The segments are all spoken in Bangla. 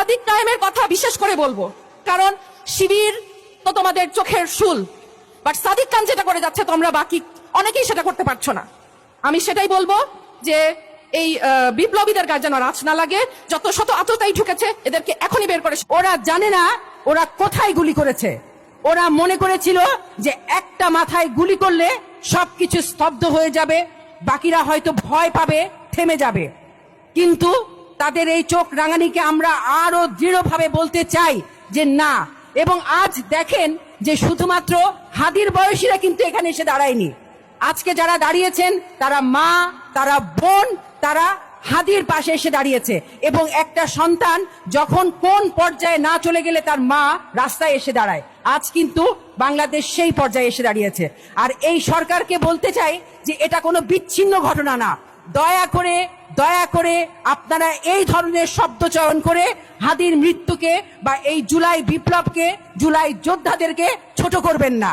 সাদিক কায়েমের কথা বিশেষ করে বলবো, কারণ শিবির তো তোমাদের চোখের শুল, বাট সাদিক খান যেটা করে যাচ্ছে তোমরা বাকি অনেকেই সেটা করতে পারছো না। আমি সেটাই বলবো যে এই বিপ্লবীদের গায়ে যেন রাজ না লাগে, যত শত আততায়ী ঢুকেছে এদেরকে এখনই বের করে। ওরা জানে না ওরা কোথায় গুলি করেছে। ওরা মনে করেছিল যে একটা মাথায় গুলি করলে সবকিছু স্তব্ধ হয়ে যাবে, বাকিরা হয়তো ভয় পাবে, থেমে যাবে। কিন্তু তাদের এই চোখ রাঙানিকে আমরা আরো দৃঢ়ভাবে বলতে চাই যে না। এবং আজ দেখেন যে শুধুমাত্র হাদির বয়সীরা কিন্তু এখানে এসে দাঁড়ায়নি। আজকে যারা দাঁড়িয়েছেন তারা মা, তারা বোন, তারা হাদির পাশে এসে দাঁড়িয়েছে। এবং একটা সন্তান যখন কোন পর্যায়ে না চলে গেলে তার মা রাস্তায় এসে দাঁড়ায়, আজ কিন্তু বাংলাদেশ সেই পর্যায়ে এসে দাঁড়িয়েছে। আর এই সরকারকে বলতে চাই যে এটা কোনো বিচ্ছিন্ন ঘটনা না। দয়া করে আপনারা এই ধরনের শব্দ চয়ন করে হাদির মৃত্যুকে বা এই জুলাই বিপ্লবকে, জুলাই যোদ্ধাদেরকে ছোট করবেন না।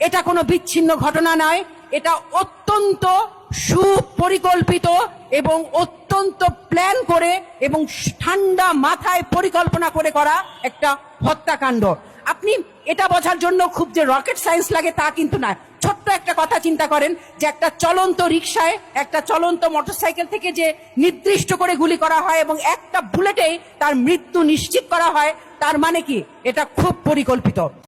এটা কোনো বিচ্ছিন্ন ঘটনা নয়, এটা অত্যন্ত সুপরিকল্পিত এবং অত্যন্ত প্ল্যান করে এবং ঠান্ডা মাথায় পরিকল্পনা করে করা একটা হত্যাকাণ্ড। আপনি এটা বোঝার জন্য খুব যে রকেট সায়েন্স লাগে তা কিন্তু না। ছোট্ট একটা কথা চিন্তা করেন যে একটা চলন্ত রিকশায়, একটা চলন্ত মোটরসাইকেল থেকে যে নির্দিষ্ট করে গুলি করা হয় এবং একটা বুলেটেই তার মৃত্যু নিশ্চিত করা হয়, তার মানে কি এটা খুব পরিকল্পিত।